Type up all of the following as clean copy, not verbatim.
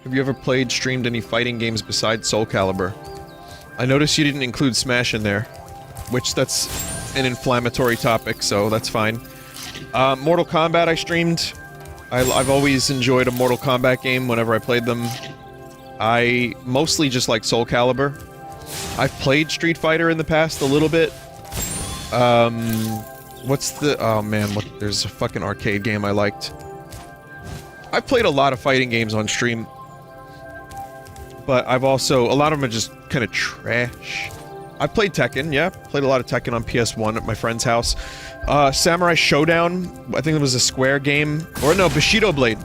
Have you ever played, streamed any fighting games besides Soul Calibur? I noticed you didn't include Smash in there, which that's an inflammatory topic, so that's fine. Mortal Kombat I streamed. I've always enjoyed a Mortal Kombat game whenever I played them. I mostly just like Soul Calibur. I've played Street Fighter in the past a little bit. What's the... oh man, there's a fucking arcade game I liked. I've played a lot of fighting games on stream. But I've also... a lot of them are just kind of trash. I've played Tekken, yeah. Played a lot of Tekken on PS1 at my friend's house. Samurai Showdown, I think it was a Square game. Or no, Bushido Blade.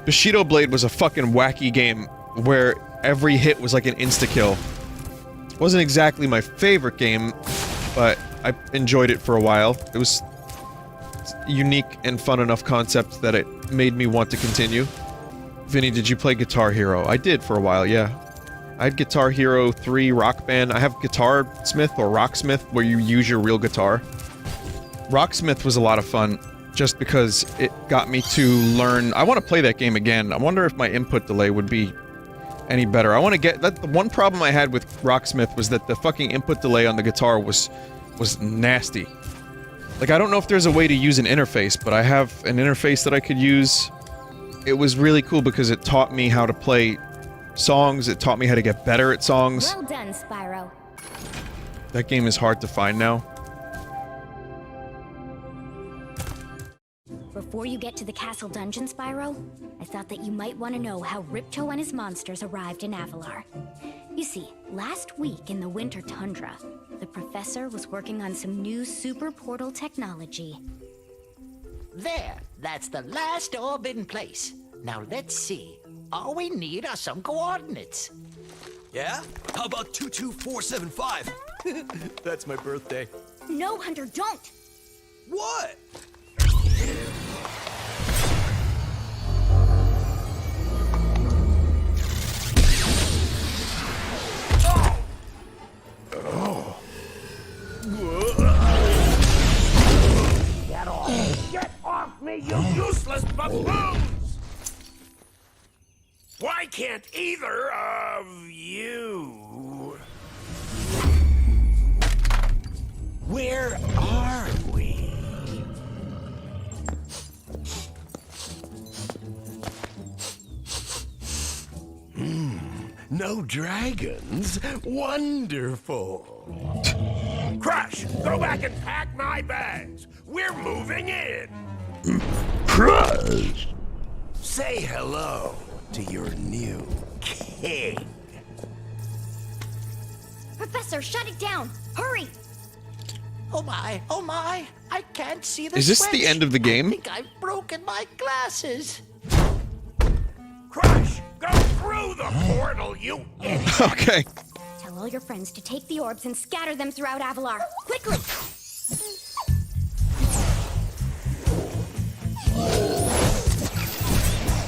Bushido Blade was a fucking wacky game where every hit was like an insta-kill. Wasn't exactly my favorite game, but I enjoyed it for a while. It was unique and fun enough concept that it made me want to continue. Vinny, did you play Guitar Hero? I did for a while, yeah. I had Guitar Hero 3 Rock Band. I have Guitar Smith or Rocksmith where you use your real guitar. Rocksmith was a lot of fun just because it got me to learn... I want to play that game again. I wonder if my input delay would be any better. I want to get... the one problem I had with Rocksmith was that the fucking input delay on the guitar was nasty. Like, I don't know if there's a way to use an interface, but I have an interface that I could use. It was really cool because it taught me how to play songs, it taught me how to get better at songs. Well done, Spyro. That game is hard to find now. Before you get to the castle dungeon, Spyro, I thought that you might want to know how Ripto and his monsters arrived in Avalar. You see, last week in the winter tundra, the professor was working on some new super portal technology. There, that's the last orb in place. Now let's see. All we need are some coordinates. Yeah? How about 22475? That's my birthday. No, Hunter, don't! What? Get off me, you useless buffoons! Why can't either of you... Where are we? No dragons? Wonderful. Crush, go back and pack my bags. We're moving in. Crush! Say hello to your new king. Professor, shut it down! Hurry! Oh my, I can't see the Is this switch. the end of the game? I think I've broken my glasses. Crush, go through the portal, you idiot! Okay. Tell all your friends to take the orbs and scatter them throughout Avalar. Quickly!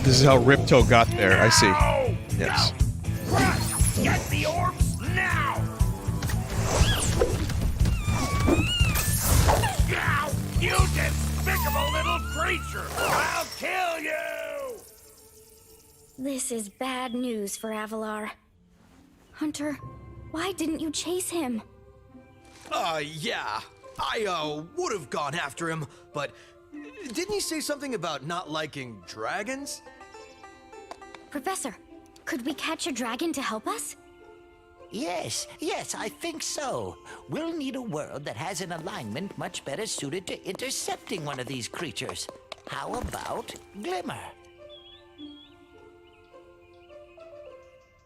This is how Ripto got there, I see. No! Yes. No! Crush, get the orbs now! Now, you despicable little creature! I'll kill you! This is bad news for Avalar. Hunter, why didn't you chase him? Yeah. I, would have gone after him, but... Didn't he say something about not liking dragons? Professor, could we catch a dragon to help us? Yes, I think so. We'll need a world that has an alignment much better suited to intercepting one of these creatures. How about Glimmer?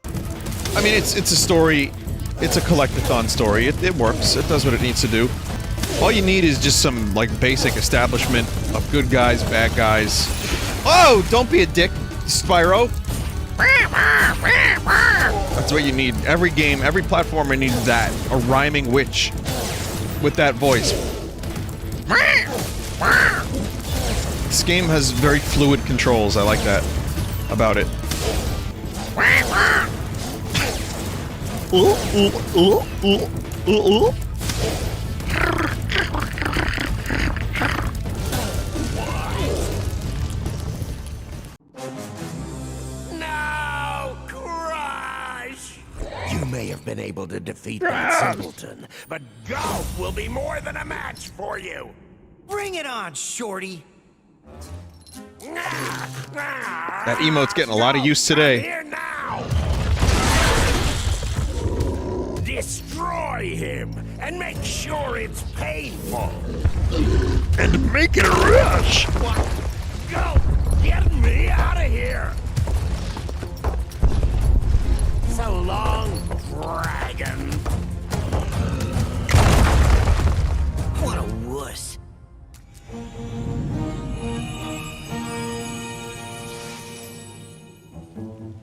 I mean, it's a story, it's a collectathon story, it works, it does what it needs to do. All you need is just some, like, basic establishment of good guys, bad guys. Oh, don't be a dick, Spyro! That's what you need. Every game, every platformer needs that. A rhyming witch. With that voice. This game has very fluid controls, I like that about it. Now may have been able to defeat that simpleton, but Golf will be more than a match for you. Bring it on, Shorty. That emote's getting a lot of use today. Here now. Destroy him and make sure it's painful. And make it a rush! What? Go! Get me out of here! So long, dragon. What a wuss.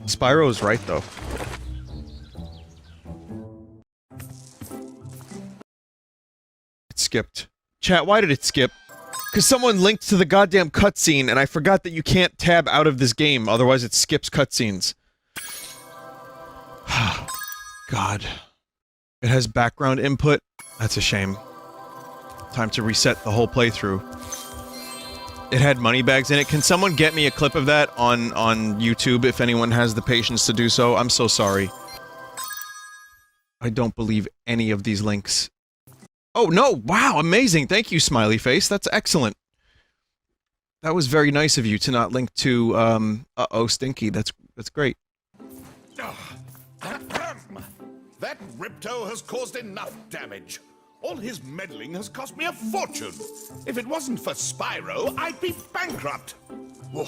Spyro's right, though. It skipped. Chat, why did it skip? Because someone linked to the goddamn cutscene, and I forgot that you can't tab out of this game, otherwise it skips cutscenes. God. It has background input? That's a shame. Time to reset the whole playthrough. It had money bags in it. Can someone get me a clip of that on YouTube if anyone has the patience to do so? I'm so sorry. I don't believe any of these links. Oh, no! Wow, amazing! Thank you, Smiley Face. That's excellent. That was very nice of you to not link to, uh-oh, Stinky. That's great. That Ripto has caused enough damage. All his meddling has cost me a fortune. If it wasn't for Spyro, I'd be bankrupt. Whoa.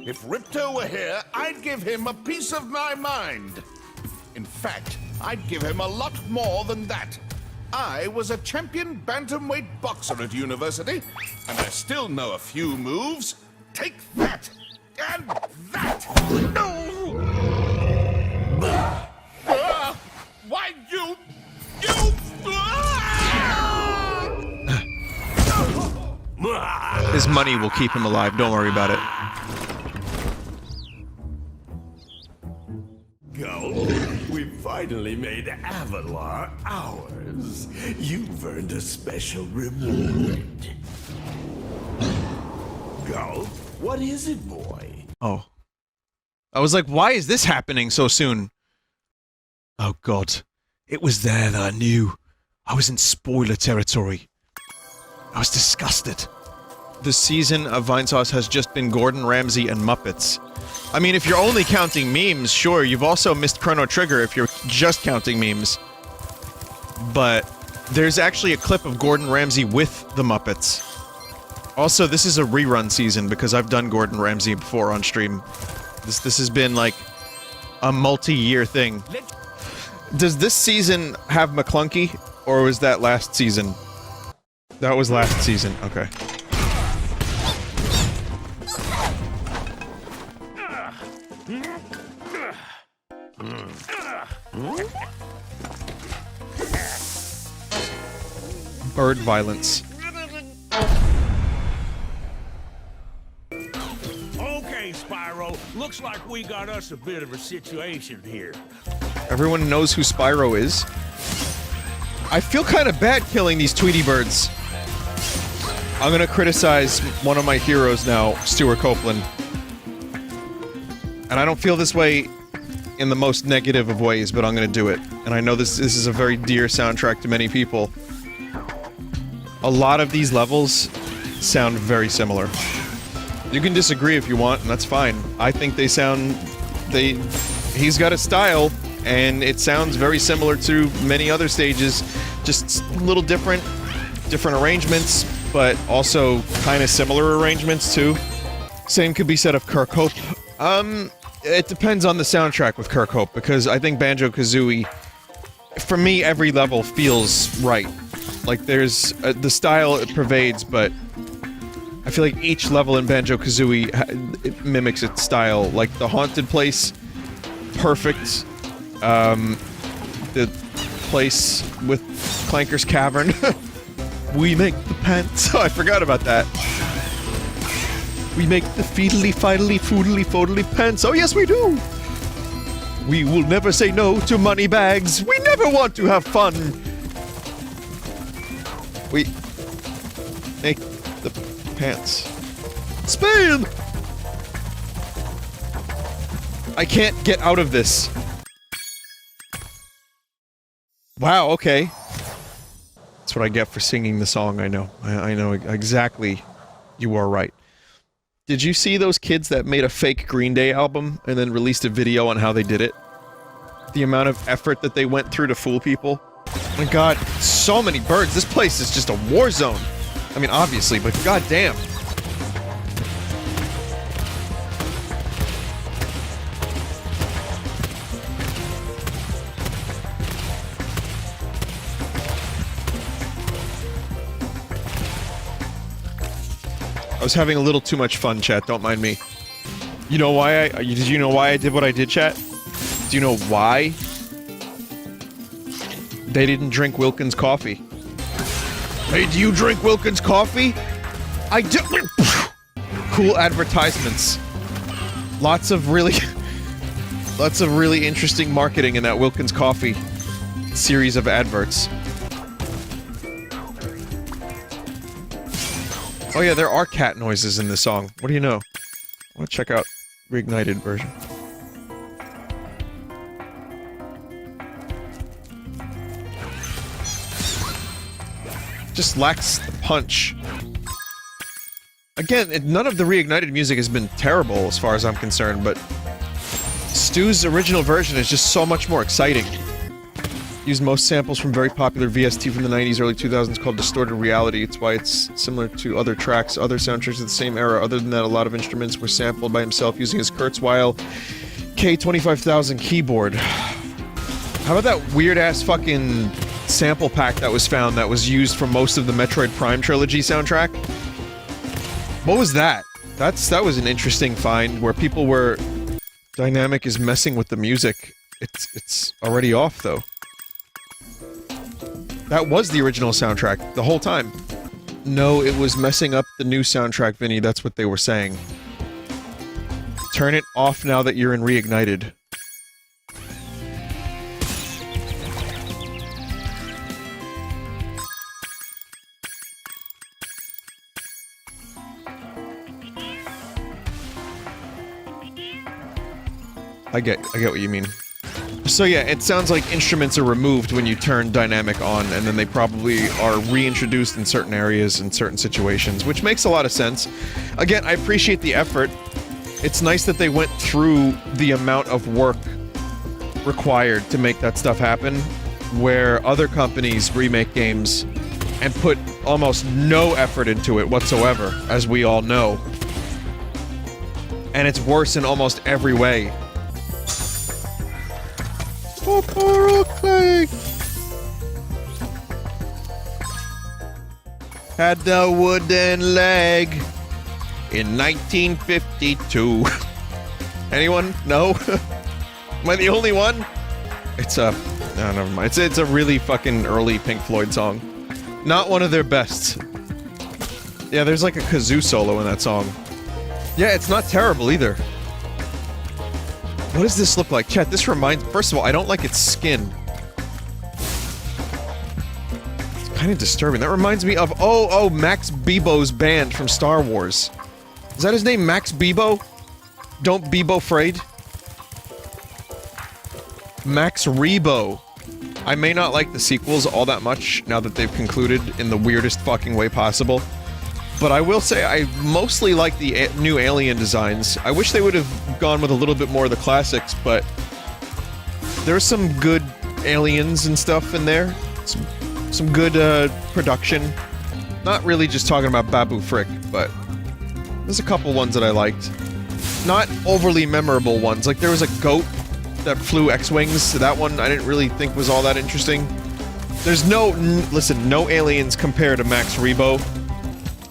If Ripto were here, I'd give him a piece of my mind. In fact, I'd give him a lot more than that. I was a champion bantamweight boxer at university, and I still know a few moves. Take that, and that! No! Why, you... His money will keep him alive, don't worry about it. Go. We finally made Avalar ours. You've earned a special reward. Go. What is it, boy? Oh. I was like, why is this happening so soon? Oh god. It was there that I knew. I was in spoiler territory. I was disgusted. This season of Vinesauce has just been Gordon Ramsay and Muppets. I mean, if you're only counting memes, sure, you've also missed Chrono Trigger if you're just counting memes. But there's actually a clip of Gordon Ramsay with the Muppets. Also, this is a rerun season because I've done Gordon Ramsay before on stream. This has been like a multi-year thing. Does this season have McClunky, or was that last season? That was last season, okay. Bird violence. Okay, Spyro. Looks like we got us a bit of a situation here. Everyone knows who Spyro is. I feel kind of bad killing these Tweety birds. I'm gonna criticize one of my heroes now, Stuart Copeland. And I don't feel this way in the most negative of ways, but I'm gonna do it. And I know this is a very dear soundtrack to many people. A lot of these levels sound very similar. You can disagree if you want, and that's fine. I think they sound... He's got a style, and it sounds very similar to many other stages. Just a little different arrangements, but also kind of similar arrangements, too. Same could be said of Kirk Hope. It depends on the soundtrack with Kirk Hope, because I think Banjo-Kazooie... For me, every level feels right. Like, there's... the style, it pervades, but... I feel like each level in Banjo-Kazooie, it mimics its style. Like, the haunted place, perfect. The place with Clanker's Cavern. We make the pants. Oh, I forgot about that. We make the feedly, fidely, foodly, fodely pants. Oh, yes, we do! We will never say no to money bags. We never want to have fun. We make the pants. Spin! I can't get out of this. Wow, okay. That's what I get for singing the song, I know. I know exactly. You are right. Did you see those kids that made a fake Green Day album and then released a video on how they did it? The amount of effort that they went through to fool people? Oh my god, so many birds. This place is just a war zone. I mean, obviously, but goddamn. I was having a little too much fun, chat. Don't mind me. You know why did you know why I did what I did, chat? Do you know why? They didn't drink Wilkins coffee. Hey, do you drink Wilkins coffee? I do. Cool advertisements. Lots of really interesting marketing in that Wilkins coffee series of adverts. Oh yeah, there are cat noises in this song. What do you know? I want to check out reignited version. Just lacks the punch. Again, none of the reignited music has been terrible as far as I'm concerned, but Stu's original version is just so much more exciting. Used most samples from very popular VST from the 90s, early 2000s called Distorted Reality. It's why it's similar to other tracks, other soundtracks of the same era. Other than that, a lot of instruments were sampled by himself using his Kurzweil K25000 keyboard. How about that weird-ass fucking sample pack that was found that was used for most of the Metroid Prime trilogy soundtrack? What was that? That was an interesting find where people were... Dynamic is messing with the music. It's already off, though. That was the original soundtrack, the whole time. No, it was messing up the new soundtrack, Vinny, that's what they were saying. Turn it off now that you're in Reignited. I get what you mean. So yeah, it sounds like instruments are removed when you turn dynamic on, and then they probably are reintroduced in certain areas in certain situations, which makes a lot of sense. Again, I appreciate the effort. It's nice that they went through the amount of work required to make that stuff happen, where other companies remake games and put almost no effort into it whatsoever, as we all know. And it's worse in almost every way. Had the wooden leg in 1952. Anyone? No? Am I the only one? It's a... No, never mind. It's a really fucking early Pink Floyd song. Not one of their best. Yeah, there's like a kazoo solo in that song. Yeah, it's not terrible either. What does this look like? Chat, this reminds... First of all, I don't like its skin. It's kind of disturbing. That reminds me of... Oh, Max Bebo's band from Star Wars. Is that his name, Max Bebo? Don't Bebo Frayed? Max Rebo. I may not like the sequels all that much now that they've concluded in the weirdest fucking way possible. But I will say I mostly like the new alien designs. I wish they would have gone with a little bit more of the classics, but there's some good aliens and stuff in there. Some good production. Not really just talking about Babu Frick, but there's a couple ones that I liked. Not overly memorable ones. Like there was a goat that flew X-Wings, so that one I didn't really think was all that interesting. There's listen, no aliens compare to Max Rebo.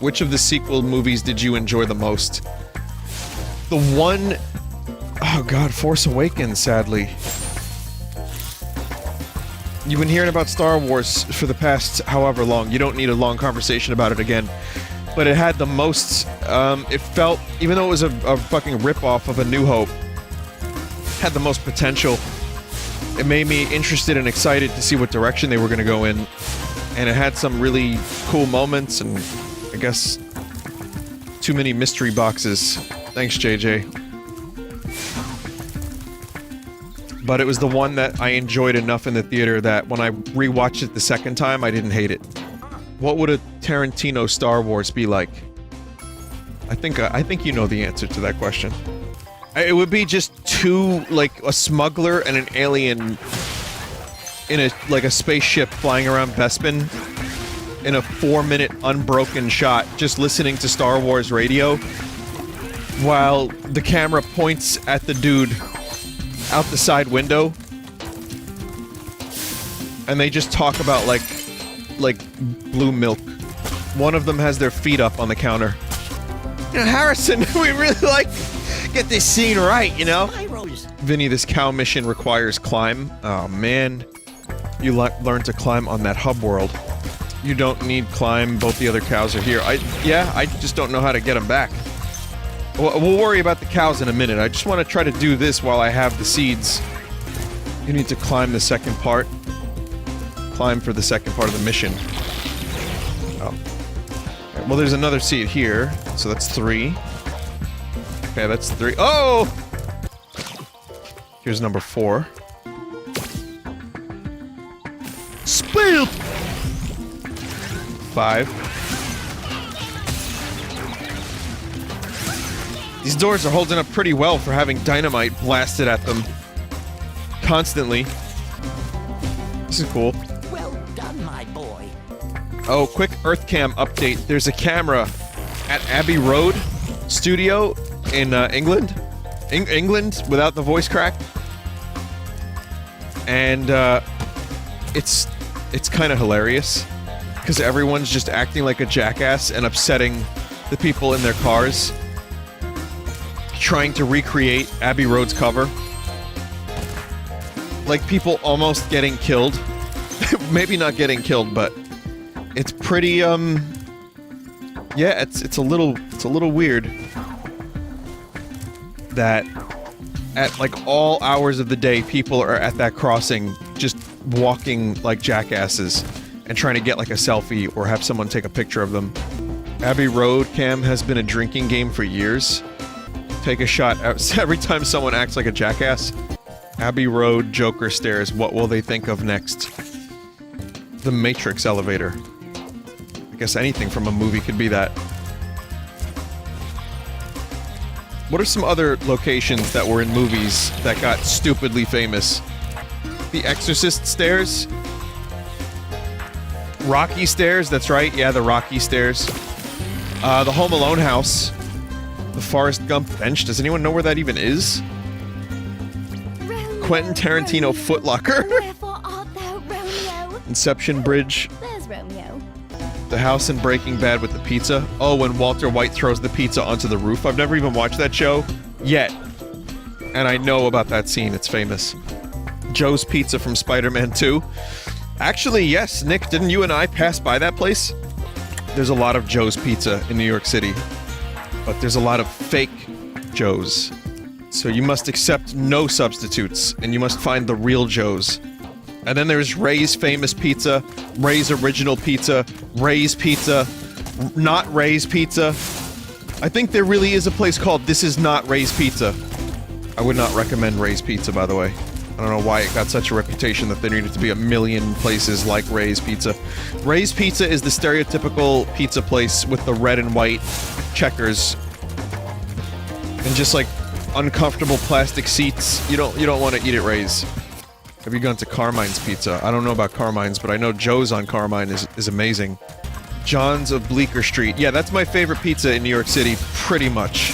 Which of the sequel movies did you enjoy the most? The one... Oh god, Force Awakens, sadly. You've been hearing about Star Wars for the past however long. You don't need a long conversation about it again. But it had the most... it felt... Even though it was a fucking rip-off of A New Hope, had the most potential. It made me interested and excited to see what direction they were gonna go in. And it had some really cool moments and... I guess too many mystery boxes. Thanks, JJ. but it was the one that I enjoyed enough in the theater that when I rewatched it the second time, I didn't hate it. What would a Tarantino Star Wars be like? I think you know the answer to that question. It would be just two, like, a smuggler and an alien in a spaceship flying around Bespin in a 4-minute unbroken shot, just listening to Star Wars radio while the camera points at the dude out the side window and they just talk about like blue milk. One of them has their feet up on the counter. You know, Harrison, we really like get this scene right, you know? Vinny, this cow mission requires climb. Oh man, you learn to climb on that hub world. You don't need climb, both the other cows are here. I just don't know how to get them back. We'll worry about the cows in a minute. I just want to try to do this while I have the seeds. You need to climb the second part. Climb for the second part of the mission. Oh. Okay, well, there's another seed here, so that's 3. Okay, that's 3. Oh! Here's number 4. Spoiled! 5. These doors are holding up pretty well for having dynamite blasted at them constantly. This is cool. Well done, my boy. Oh, quick Earthcam update. There's a camera at Abbey Road Studio in England. England without the voice crack. And it's kind of hilarious because everyone's just acting like a jackass and upsetting the people in their cars, trying to recreate Abbey Road's cover. Like people almost getting killed. Maybe not getting killed, but it's pretty yeah, it's a little weird that at like all hours of the day people are at that crossing just walking like jackasses and trying to get like a selfie or have someone take a picture of them. Abbey Road Cam has been a drinking game for years. Take a shot every time someone acts like a jackass. Abbey Road Joker stairs. What will they think of next? The Matrix elevator. I guess anything from a movie could be that. What are some other locations that were in movies that got stupidly famous? The Exorcist stairs? Rocky stairs, that's right. Yeah, the Rocky stairs. The Home Alone house. The Forrest Gump bench. Does anyone know where that even is? Romeo, Quentin Tarantino Romeo, footlocker. Wherefore art thou, Romeo? Inception Bridge. There's Romeo. The house in Breaking Bad with the pizza. Oh, when Walter White throws the pizza onto the roof. I've never even watched that show yet. And I know about that scene. It's famous. Joe's Pizza from Spider-Man 2. Actually, yes, Nick, didn't you and I pass by that place? There's a lot of Joe's Pizza in New York City. But there's a lot of fake Joes. So you must accept no substitutes, and you must find the real Joes. And then there's Ray's Famous Pizza, Ray's Original Pizza, Ray's Pizza, not Ray's Pizza. I think there really is a place called This Is Not Ray's Pizza. I would not recommend Ray's Pizza, by the way. I don't know why it got such a reputation that there needed to be a million places like Ray's Pizza. Ray's Pizza is the stereotypical pizza place with the red and white checkers and just like uncomfortable plastic seats. You don't want to eat at Ray's. Have you gone to Carmine's Pizza? I don't know about Carmine's, but I know Joe's on Carmine is amazing. John's of Bleecker Street. Yeah, that's my favorite pizza in New York City, pretty much.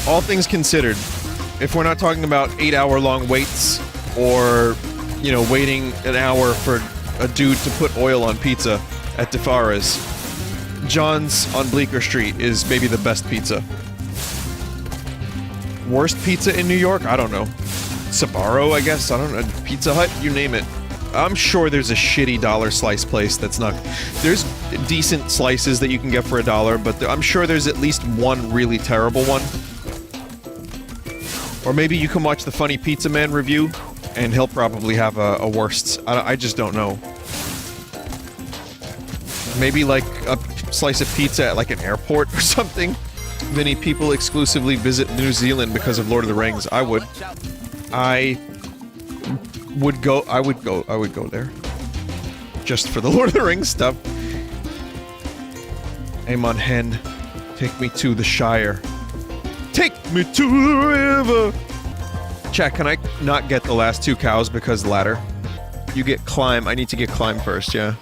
All things considered, if we're not talking about 8-hour-long waits or, you know, waiting an hour for a dude to put oil on pizza at DeFara's, John's on Bleecker Street is maybe the best pizza. Worst pizza in New York? I don't know. Spyro, I guess? I don't know. Pizza Hut? You name it. I'm sure there's a shitty dollar slice place that's not... There's decent slices that you can get for $1, but I'm sure there's at least one really terrible one. Or maybe you can watch the Funny Pizza Man review, and he'll probably have a worst. I just don't know. Maybe like a slice of pizza at like an airport or something? Vinny, people exclusively visit New Zealand because of Lord of the Rings. I would. I would go there. Just for the Lord of the Rings stuff. Amon Hen, take me to the Shire. Take me to the river! Chat, can I not get the last 2 cows because ladder? You get climb. I need to get climb first, yeah.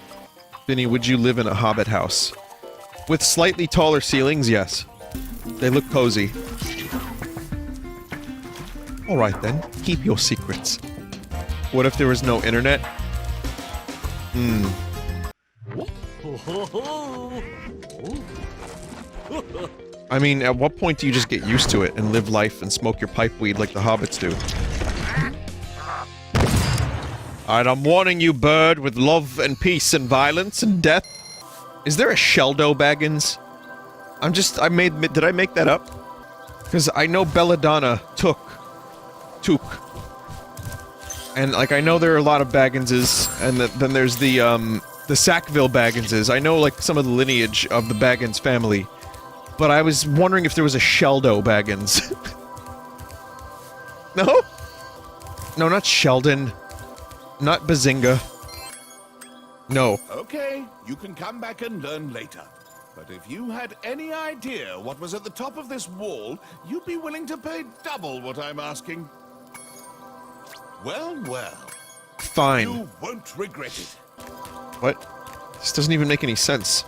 Vinny, would you live in a hobbit house? With slightly taller ceilings, yes. They look cozy. Alright then, keep your secrets. What if there was no internet? I mean, at what point do you just get used to it and live life and smoke your pipe weed like the hobbits do? Alright, I'm warning you, bird, with love and peace and violence and death. Is there a Sheldo Baggins? Did I make that up? Because I know Belladonna took. And, like, I know there are a lot of Bagginses, and then there's the Sackville Bagginses. I know, like, some of the lineage of the Baggins family. But I was wondering if there was a Sheldo Baggins. No? No, not Sheldon. Not Bazinga. No. Okay, you can come back and learn later. But if you had any idea what was at the top of this wall, you'd be willing to pay double what I'm asking. Well, well. Fine. You won't regret it. What? This doesn't even make any sense.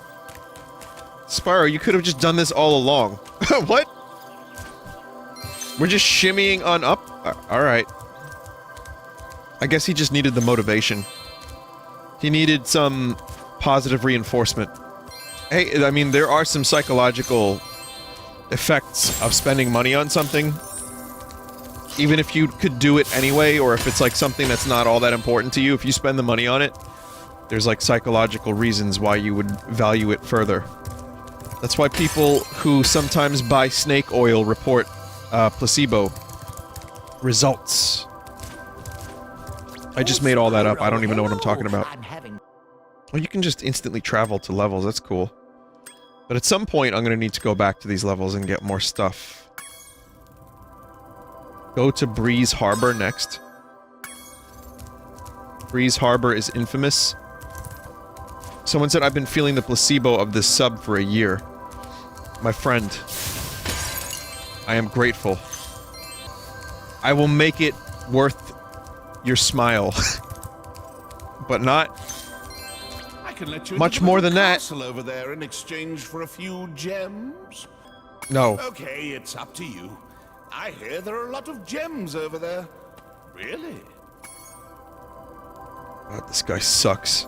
Spyro, you could have just done this all along. What? We're just shimmying on up? Alright. I guess he just needed the motivation. He needed some positive reinforcement. Hey, I mean, there are some psychological effects of spending money on something. Even if you could do it anyway, or if it's like something that's not all that important to you, if you spend the money on it, there's like psychological reasons why you would value it further. That's why people who sometimes buy snake oil report placebo results. I just made all that up. I don't even know what I'm talking about. Well, you can just instantly travel to levels. That's cool. But at some point, I'm gonna need to go back to these levels and get more stuff. Go to Breeze Harbor next. Breeze Harbor is infamous. Someone said, I've been feeling the placebo of this sub for a year. My friend. I am grateful. I will make it worth your smile. But not I can let you much into the more than that. castle over there in exchange for a few gems. No. Okay, it's up to you. I hear there are a lot of gems over there. Really? God, this guy sucks.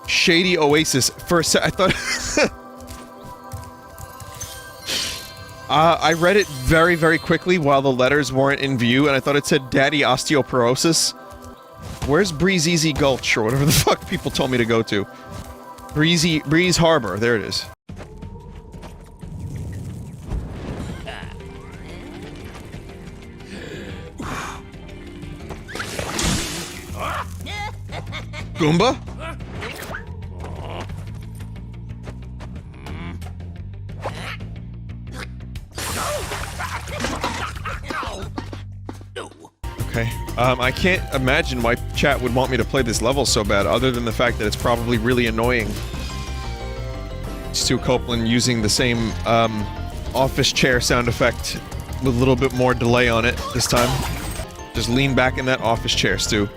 Shady Oasis. First, I thought... I read it very, very quickly while the letters weren't in view, and I thought it said Daddy Osteoporosis. Where's Breezy Gulch, or whatever the fuck people told me to go to? Breeze Harbor. There it is. Goomba? Okay. I can't imagine why chat would want me to play this level so bad, other than the fact that it's probably really annoying. Stu Copeland using the same, office chair sound effect with a little bit more delay on it this time. Just lean back in that office chair, Stu.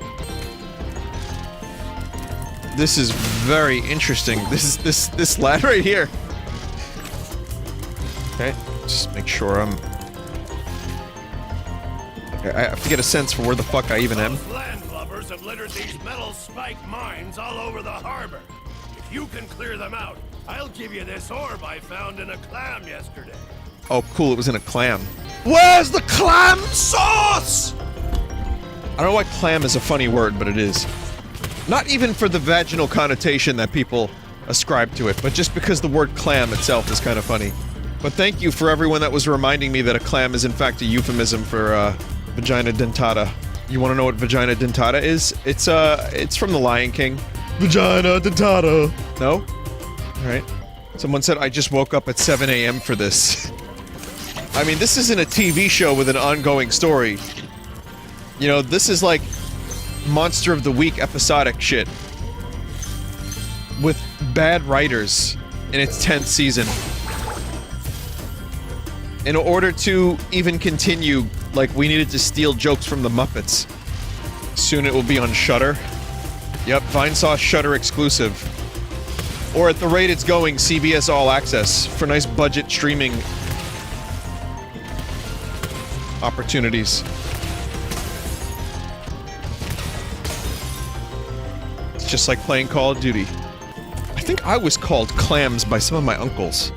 This is very interesting. This lad right here. Okay, just make sure I'm... Okay, I have to get a sense for where the fuck I even am. Those landlubbers have littered these metal spike mines all over the harbor. If you can clear them out, I'll give you this orb I found in a clam yesterday. Oh, cool, it was in a clam. Where's the clam sauce? I don't know why clam is a funny word, but it is. Not even for the vaginal connotation that people ascribe to it, but just because the word clam itself is kind of funny. But thank you for everyone that was reminding me that a clam is in fact a euphemism for, vagina dentata. You wanna know what vagina dentata is? It's from The Lion King. Vagina dentata! No? Alright. Someone said I just woke up at 7 AM for this. I mean, this isn't a TV show with an ongoing story. You know, this is like Monster of the Week episodic shit. With bad writers in its 10th season. In order to even continue, like, we needed to steal jokes from the Muppets. Soon it will be on Shudder. Yep, Vinesauce Shudder exclusive. Or at the rate it's going, CBS All Access for nice budget streaming opportunities. It's just like playing Call of Duty. I think I was called Clams by some of my uncles.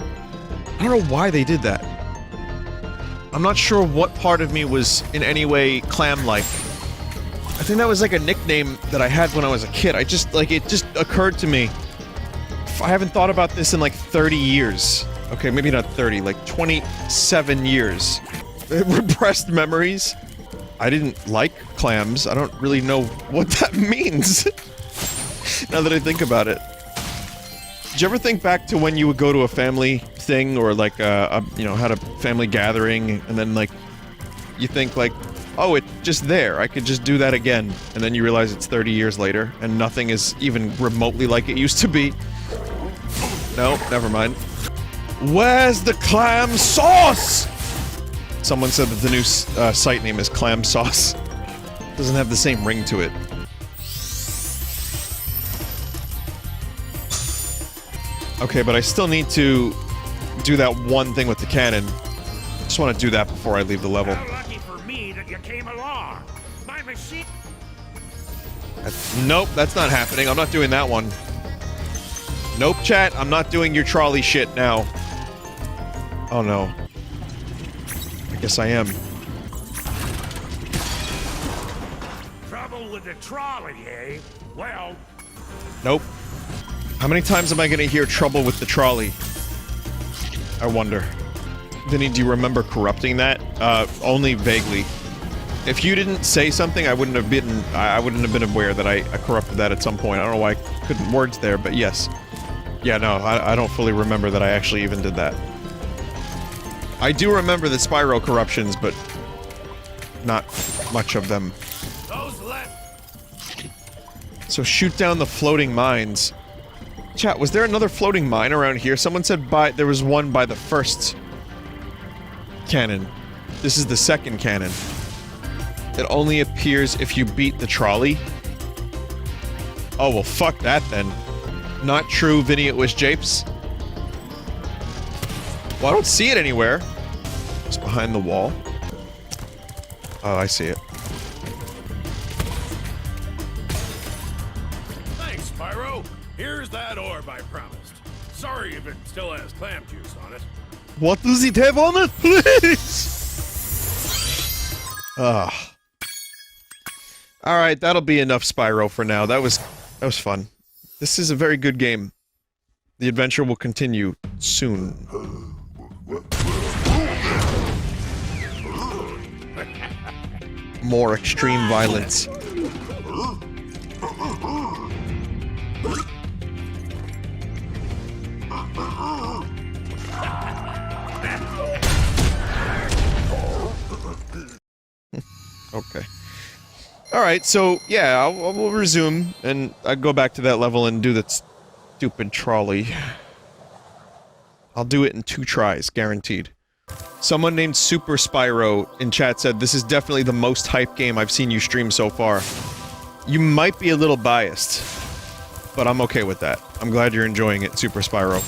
I don't know why they did that. I'm not sure what part of me was in any way clam-like. I think that was like a nickname that I had when I was a kid. I just, like, it just occurred to me. I haven't thought about this in like 30 years. Okay, maybe not 30, like 27 years. Repressed memories. I didn't like clams. I don't really know what that means. Now that I think about it. Did you ever think back to when you would go to a family thing or like you know, had a family gathering and then like you think like, oh, it's just there. I could just do that again. And then you realize it's 30 years later and nothing is even remotely like it used to be. No, never mind. Where's the clam sauce? Someone said that the new site name is Clam Sauce. Doesn't have the same ring to it. Okay, but I still need to do that one thing with the cannon. Just want to do that before I leave the level. How lucky for me that you came along. My machine. Nope, that's not happening. I'm not doing that one. Nope, chat. I'm not doing your trolley shit now. Oh no. I guess I am. Trouble with the trolley, eh? Well. Nope. How many times am I gonna hear trouble with the trolley? I wonder. Vinny, do you remember corrupting that? Only vaguely. If you didn't say something, I wouldn't have been aware that I corrupted that at some point. I don't know why I couldn't words there, but yes. Yeah, no, I don't fully remember that I actually even did that. I do remember the Spyro corruptions, but not much of them. Those left. So shoot down the floating mines. Chat, was there another floating mine around here? Someone said there was one by the first cannon. This is the second cannon. It only appears if you beat the trolley. Oh, well, fuck that then. Not true, Vinny, it was Japes. Well, I don't see it anywhere. It's behind the wall. Oh, I see it. Thanks, Spyro. Here's that orb I promised. Sorry if it still has clam juice on it. What does it have on it, please? Ugh. Alright, that'll be enough Spyro for now. That was fun. This is a very good game. The adventure will continue soon. More extreme violence. Okay. Alright, so, yeah, we'll resume, and I'll go back to that level and do that stupid trolley. I'll do it in 2 tries, guaranteed. Someone named Super Spyro in chat said, this is definitely the most hype game I've seen you stream so far. You might be a little biased, but I'm okay with that. I'm glad you're enjoying it, Super Spyro.